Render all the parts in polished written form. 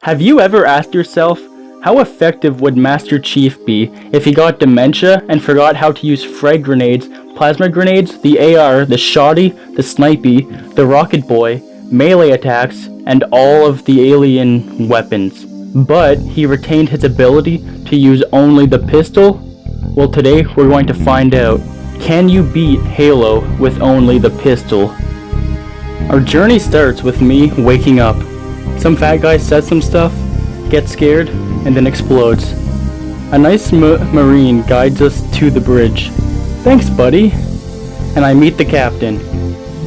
Have you ever asked yourself, how effective would Master Chief be if he got dementia and forgot how to use frag grenades, plasma grenades, the AR, the shoddy, the snipey, the rocket boy, melee attacks, and all of the alien weapons? But he retained his ability to use only the pistol? Well, today we're going to find out. Can you beat Halo with only the pistol? Our journey starts with me waking up. Some fat guy says some stuff, gets scared, and then explodes. A nice marine guides us to the bridge. Thanks, buddy. And I meet the captain.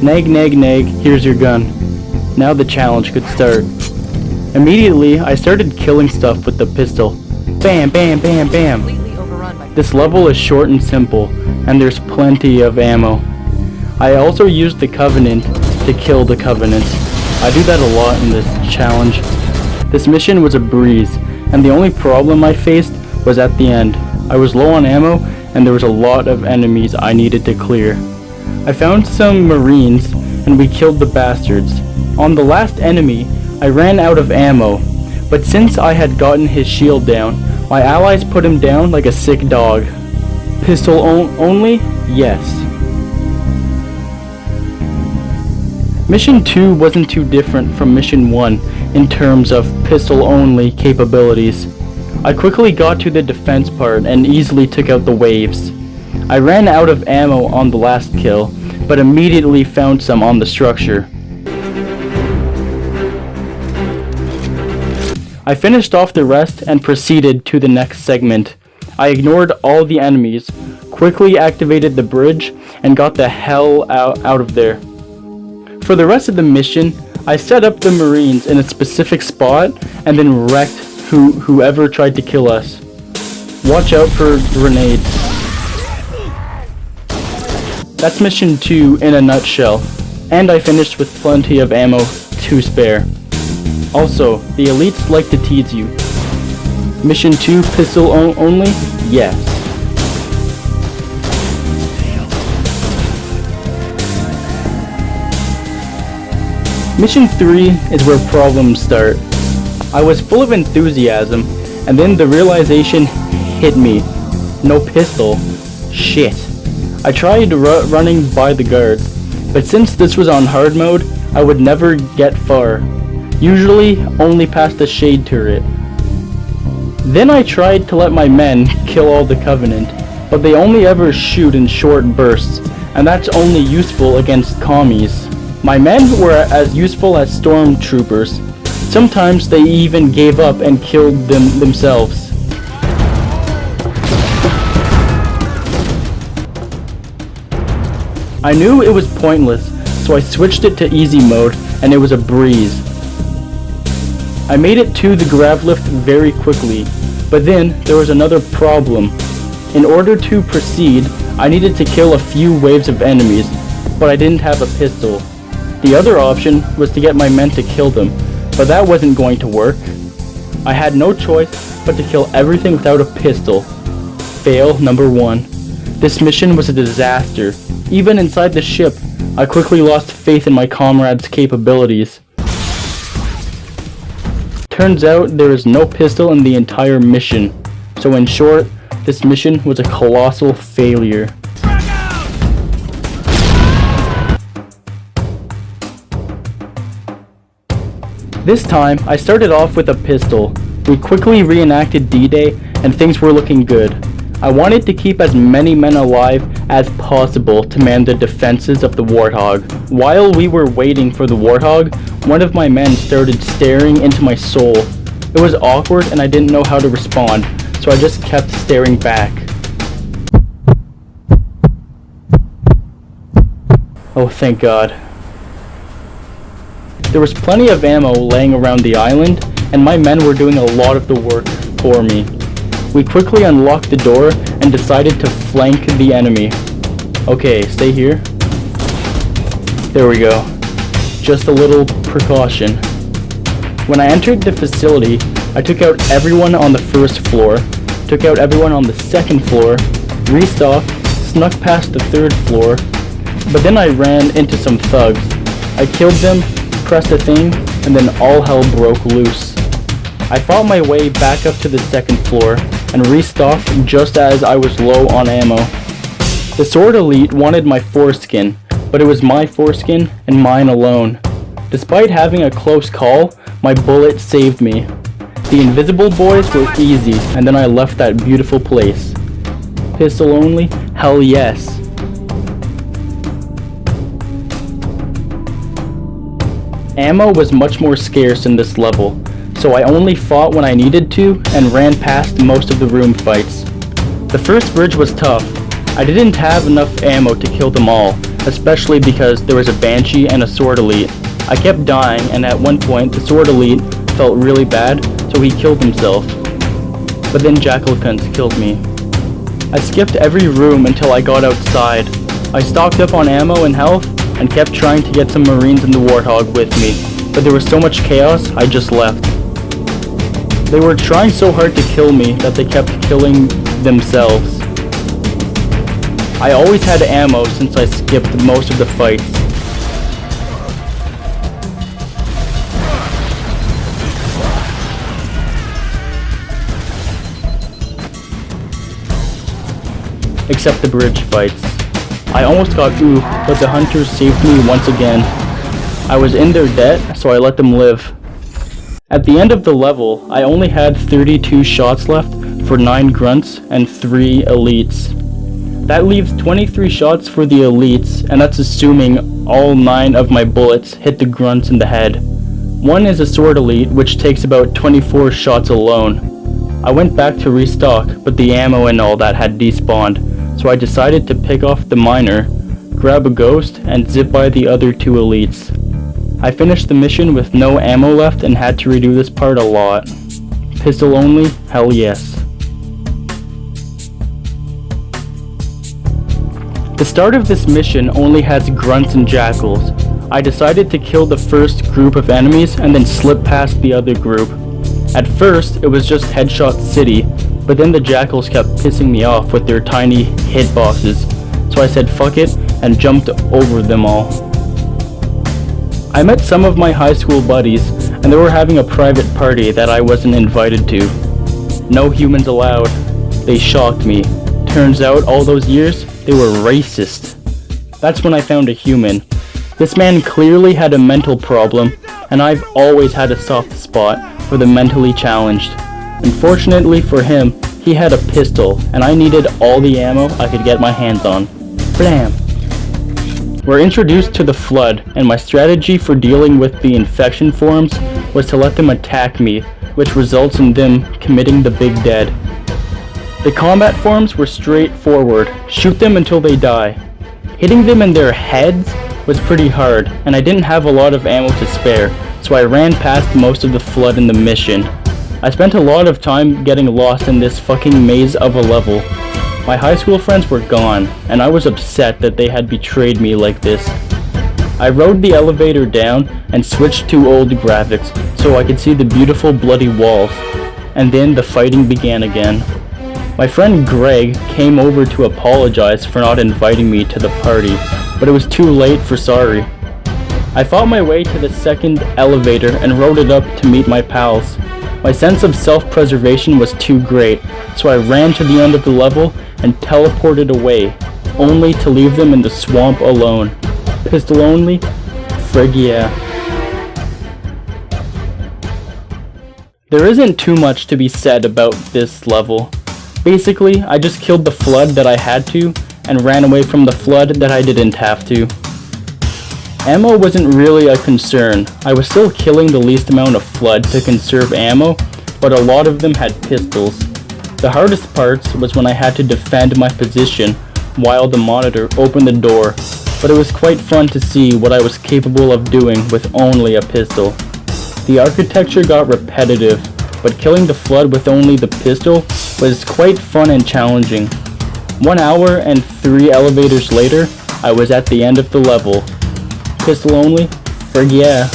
Nag, nag, nag, here's your gun. Now the challenge could start. Immediately, I started killing stuff with the pistol. Bam, bam, bam, bam. This level is short and simple, and there's plenty of ammo. I also used the Covenant to kill the Covenant. I do that a lot in this challenge. This mission was a breeze, and the only problem I faced was at the end. I was low on ammo, and there was a lot of enemies I needed to clear. I found some marines, and we killed the bastards. On the last enemy, I ran out of ammo, but since I had gotten his shield down, my allies put him down like a sick dog. Pistol only? Yes. Mission 2 wasn't too different from Mission 1 in terms of pistol-only capabilities. I quickly got to the defense part and easily took out the waves. I ran out of ammo on the last kill, but immediately found some on the structure. I finished off the rest and proceeded to the next segment. I ignored all the enemies, quickly activated the bridge, and got the hell out of there. For the rest of the mission, I set up the Marines in a specific spot and then wrecked whoever tried to kill us. Watch out for grenades. That's mission 2 in a nutshell, and I finished with plenty of ammo to spare. Also, the elites like to tease you. Mission 2 pistol only? Yes. Mission 3 is where problems start. I was full of enthusiasm, and then the realization hit me. No pistol. Shit. I tried running by the guards, but since this was on hard mode, I would never get far. Usually only past the shade turret. Then I tried to let my men kill all the Covenant, but they only ever shoot in short bursts, and that's only useful against commies. My men were as useful as stormtroopers. Sometimes they even gave up and killed themselves. I knew it was pointless, so I switched it to easy mode, and it was a breeze. I made it to the grav lift very quickly, but then there was another problem. In order to proceed, I needed to kill a few waves of enemies, but I didn't have a pistol. The other option was to get my men to kill them, but that wasn't going to work. I had no choice but to kill everything without a pistol. Fail number 1. This mission was a disaster. Even inside the ship, I quickly lost faith in my comrades' capabilities. Turns out there is no pistol in the entire mission, so in short, this mission was a colossal failure. This time, I started off with a pistol. We quickly reenacted D-Day, and things were looking good. I wanted to keep as many men alive as possible to man the defenses of the Warthog. While we were waiting for the Warthog, one of my men started staring into my soul. It was awkward and I didn't know how to respond, so I just kept staring back. Oh, thank God. There was plenty of ammo laying around the island, and my men were doing a lot of the work for me. We quickly unlocked the door and decided to flank the enemy. Okay, stay here. There we go. Just a little precaution. When I entered the facility, I took out everyone on the first floor, took out everyone on the second floor, restocked, snuck past the third floor, but then I ran into some thugs. I killed them, pressed a thing, and then all hell broke loose. I fought my way back up to the second floor and restocked just as I was low on ammo. The Sword Elite wanted my foreskin, but it was my foreskin and mine alone. Despite having a close call, my bullet saved me. The invisible boys were easy, and then I left that beautiful place. Pistol only? Hell yes. Ammo was much more scarce in this level, so I only fought when I needed to and ran past most of the room fights. The first bridge was tough. I didn't have enough ammo to kill them all, especially because there was a Banshee and a Sword Elite. I kept dying, and at one point the Sword Elite felt really bad, so he killed himself. But then Jackalcunts killed me. I skipped every room until I got outside. I stocked up on ammo and health, and kept trying to get some Marines in the Warthog with me, but there was so much chaos, I just left. They were trying so hard to kill me that they kept killing themselves. I always had ammo since I skipped most of the fights. Except the bridge fights. I almost got oofed, but the hunters saved me once again. I was in their debt, so I let them live. At the end of the level, I only had 32 shots left for 9 grunts and 3 elites. That leaves 23 shots for the elites, and that's assuming all 9 of my bullets hit the grunts in the head. One is a Sword Elite, which takes about 24 shots alone. I went back to restock, but the ammo and all that had despawned. So I decided to pick off the miner, grab a ghost, and zip by the other 2 elites. I finished the mission with no ammo left and had to redo this part a lot. Pistol only? Hell yes. The start of this mission only has grunts and jackals. I decided to kill the first group of enemies and then slip past the other group. At first, it was just Headshot City, but then the jackals kept pissing me off with their tiny hitboxes, so I said fuck it and jumped over them all. I met some of my high school buddies, and they were having a private party that I wasn't invited to. No humans allowed. They shocked me. Turns out all those years, they were racist. That's when I found a human. This man clearly had a mental problem, and I've always had a soft spot for the mentally challenged. Unfortunately for him, he had a pistol, and I needed all the ammo I could get my hands on. Blam! We're introduced to the Flood, and my strategy for dealing with the infection forms was to let them attack me, which results in them committing the big dead. The combat forms were straightforward. Shoot them until they die. Hitting them in their heads was pretty hard, and I didn't have a lot of ammo to spare, so I ran past most of the Flood in the mission. I spent a lot of time getting lost in this fucking maze of a level. My high school friends were gone, and I was upset that they had betrayed me like this. I rode the elevator down and switched to old graphics so I could see the beautiful bloody walls, and then the fighting began again. My friend Greg came over to apologize for not inviting me to the party, but it was too late for sorry. I fought my way to the second elevator and rode it up to meet my pals. My sense of self-preservation was too great, so I ran to the end of the level and teleported away, only to leave them in the swamp alone. Pistol only? Frig yeah. There isn't too much to be said about this level. Basically, I just killed the Flood that I had to, and ran away from the Flood that I didn't have to. Ammo wasn't really a concern. I was still killing the least amount of Flood to conserve ammo, but a lot of them had pistols. The hardest parts was when I had to defend my position while the monitor opened the door, but it was quite fun to see what I was capable of doing with only a pistol. The architecture got repetitive, but killing the Flood with only the pistol was quite fun and challenging. 1 hour and 3 elevators later, I was at the end of the level. Pistol only? Frig yeah.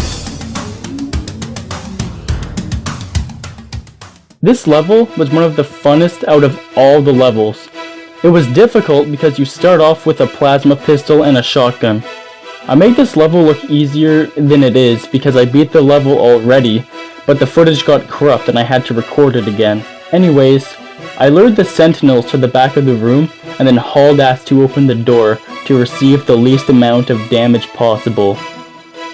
This level was one of the funnest out of all the levels. It was difficult because you start off with a plasma pistol and a shotgun. I made this level look easier than it is because I beat the level already, but but the footage got corrupt and I had to record it again. Anyways, I lured the sentinels to the back of the room and then hauled ass to open the door to receive the least amount of damage possible.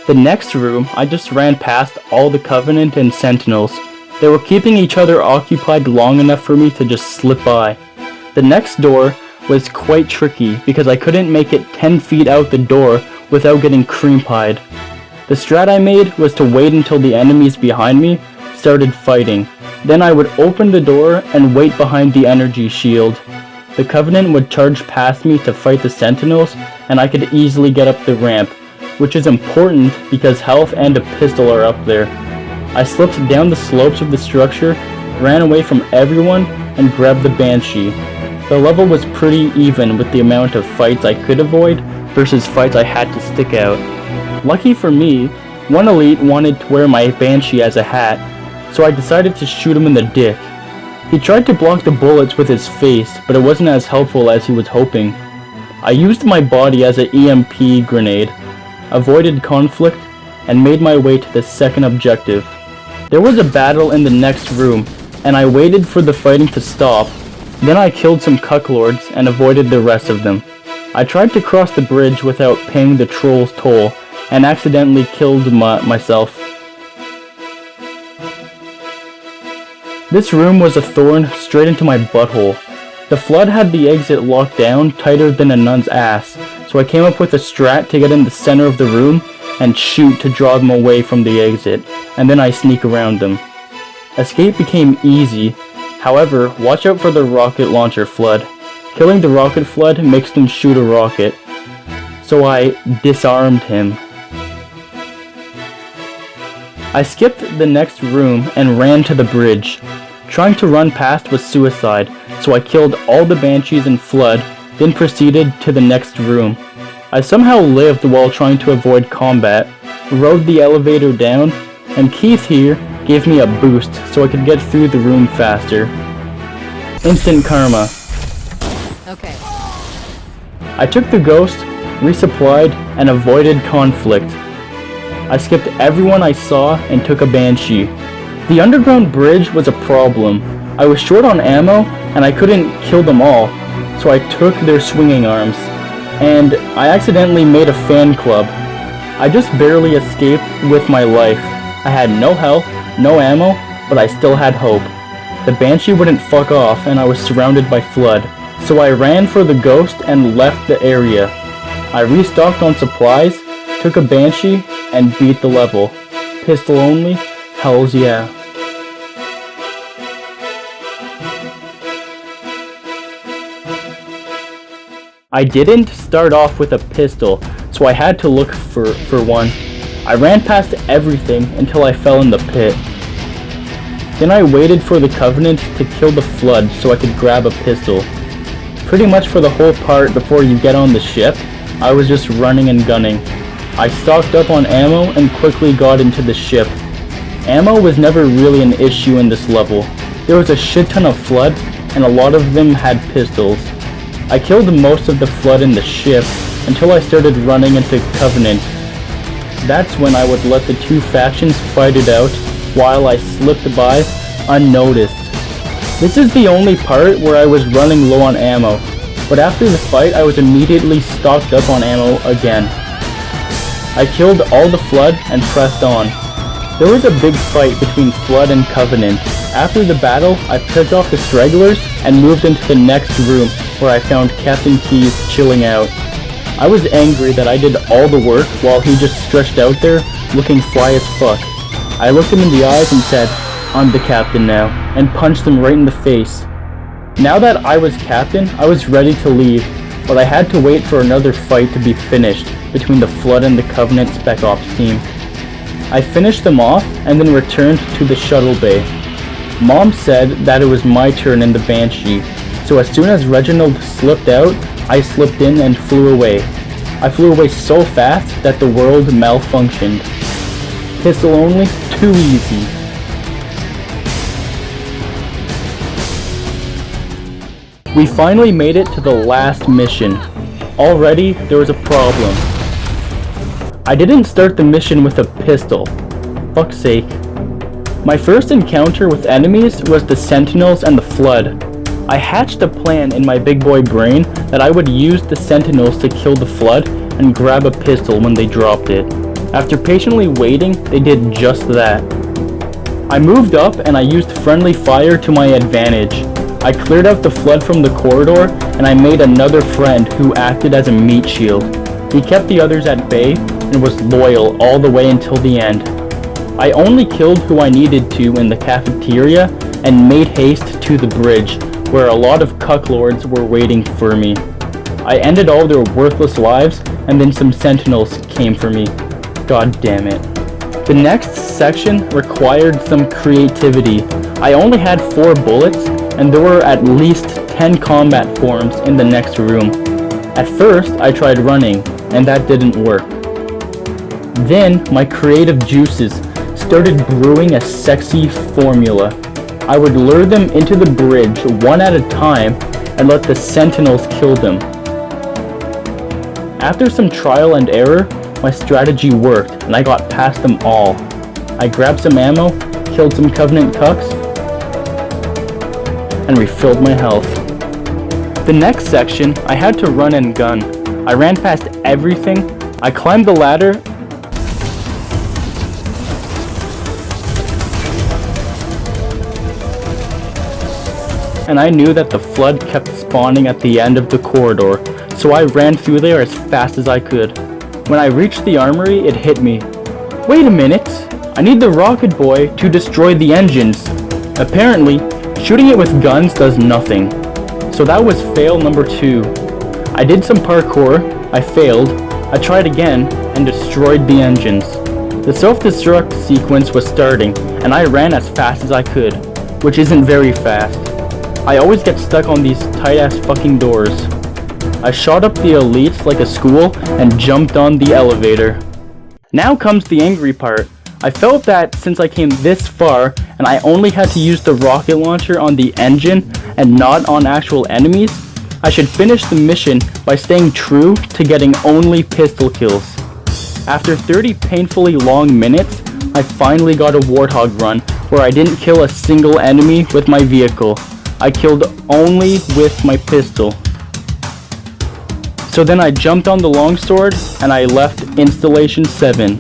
The next room, I just ran past all the Covenant and Sentinels. They were keeping each other occupied long enough for me to just slip by. The next door was quite tricky because I couldn't make it 10 feet out the door without getting cream-pied. The strat I made was to wait until the enemies behind me started fighting. Then I would open the door and wait behind the energy shield. The Covenant would charge past me to fight the Sentinels, and I could easily get up the ramp, which is important because health and a pistol are up there. I slipped down the slopes of the structure, ran away from everyone, and grabbed the Banshee. The level was pretty even with the amount of fights I could avoid versus fights I had to stick out. Lucky for me, one elite wanted to wear my Banshee as a hat, so I decided to shoot him in the dick. He tried to block the bullets with his face, but it wasn't as helpful as he was hoping. I used my body as an EMP grenade, avoided conflict, and made my way to the second objective. There was a battle in the next room, and I waited for the fighting to stop. Then I killed some cucklords and avoided the rest of them. I tried to cross the bridge without paying the troll's toll, and accidentally killed myself. This room was a thorn straight into my butthole. The Flood had the exit locked down tighter than a nun's ass, so I came up with a strat to get in the center of the room and shoot to draw them away from the exit, and then I sneak around them. Escape became easy. However, watch out for the rocket launcher Flood. Killing the rocket Flood makes them shoot a rocket. So I disarmed him. I skipped the next room and ran to the bridge. Trying to run past was suicide, so I killed all the Banshees and Flood, then proceeded to the next room. I somehow lived while trying to avoid combat, rode the elevator down, and Keith here gave me a boost so I could get through the room faster. Instant karma. Okay. I took the ghost, resupplied, and avoided conflict. I skipped everyone I saw and took a Banshee. The underground bridge was a problem. I was short on ammo and I couldn't kill them all, so I took their swinging arms. And I accidentally made a fan club. I just barely escaped with my life. I had no health, no ammo, but I still had hope. The Banshee wouldn't fuck off and I was surrounded by Flood, so I ran for the ghost and left the area. I restocked on supplies, took a Banshee, and beat the level. Pistol only? Hells yeah. I didn't start off with a pistol, so I had to look for one. I ran past everything until I fell in the pit. Then I waited for the Covenant to kill the Flood so I could grab a pistol. Pretty much for the whole part before you get on the ship, I was just running and gunning. I stocked up on ammo and quickly got into the ship. Ammo was never really an issue in this level. There was a shit ton of Flood, and a lot of them had pistols. I killed most of the Flood in the ship until I started running into Covenant. That's when I would let the two factions fight it out while I slipped by unnoticed. This is the only part where I was running low on ammo, but after the fight I was immediately stocked up on ammo again. I killed all the Flood and pressed on. There was a big fight between Flood and Covenant. After the battle, I picked off the stragglers and moved into the next room where I found Captain Keys chilling out. I was angry that I did all the work while he just stretched out there looking fly as fuck. I looked him in the eyes and said, "I'm the captain now," and punched him right in the face. Now that I was captain, I was ready to leave, but I had to wait for another fight to be finished between the Flood and the Covenant Spec Ops team. I finished them off and then returned to the shuttle bay. Mom said that it was my turn in the Banshee, so as soon as Reginald slipped out, I slipped in and flew away. I flew away so fast that the world malfunctioned. Pistol only, too easy. We finally made it to the last mission. Already, there was a problem. I didn't start the mission with a pistol. Fuck's sake. My first encounter with enemies was the Sentinels and the Flood. I hatched a plan in my big boy brain that I would use the Sentinels to kill the Flood and grab a pistol when they dropped it. After patiently waiting, they did just that. I moved up and I used friendly fire to my advantage. I cleared out the Flood from the corridor and I made another friend who acted as a meat shield. He kept the others at bay and was loyal all the way until the end. I only killed who I needed to in the cafeteria and made haste to the bridge, where a lot of cucklords were waiting for me. I ended all their worthless lives and then some sentinels came for me. God damn it. The next section required some creativity. I only had 4 bullets and there were at least 10 combat forms in the next room. At first I tried running and that didn't work. Then my creative juices started brewing a sexy formula. I would lure them into the bridge one at a time and let the sentinels kill them. After some trial and error, my strategy worked and I got past them all. I grabbed some ammo, killed some Covenant cucks, and refilled my health. The next section, I had to run and gun. I ran past everything, I climbed the ladder, and I knew that the Flood kept spawning at the end of the corridor, so I ran through there as fast as I could. When I reached the armory, it hit me. Wait a minute! I need the rocket boy to destroy the engines. Apparently, shooting it with guns does nothing. So that was fail number 2. I did some parkour, I failed, I tried again, and destroyed the engines. The self-destruct sequence was starting, and I ran as fast as I could, which isn't very fast. I always get stuck on these tight-ass fucking doors. I shot up the elites like a school and jumped on the elevator. Now comes the angry part. I felt that since I came this far and I only had to use the rocket launcher on the engine and not on actual enemies, I should finish the mission by staying true to getting only pistol kills. After 30 painfully long minutes, I finally got a Warthog run where I didn't kill a single enemy with my vehicle. I killed only with my pistol. So then I jumped on the longsword and I left installation 7.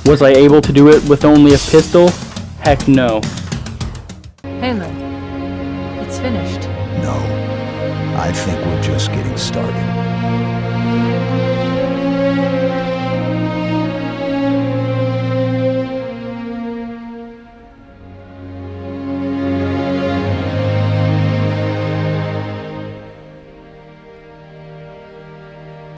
Was I able to do it with only a pistol? Heck no. Halo, it's finished. No, I think we're just getting started.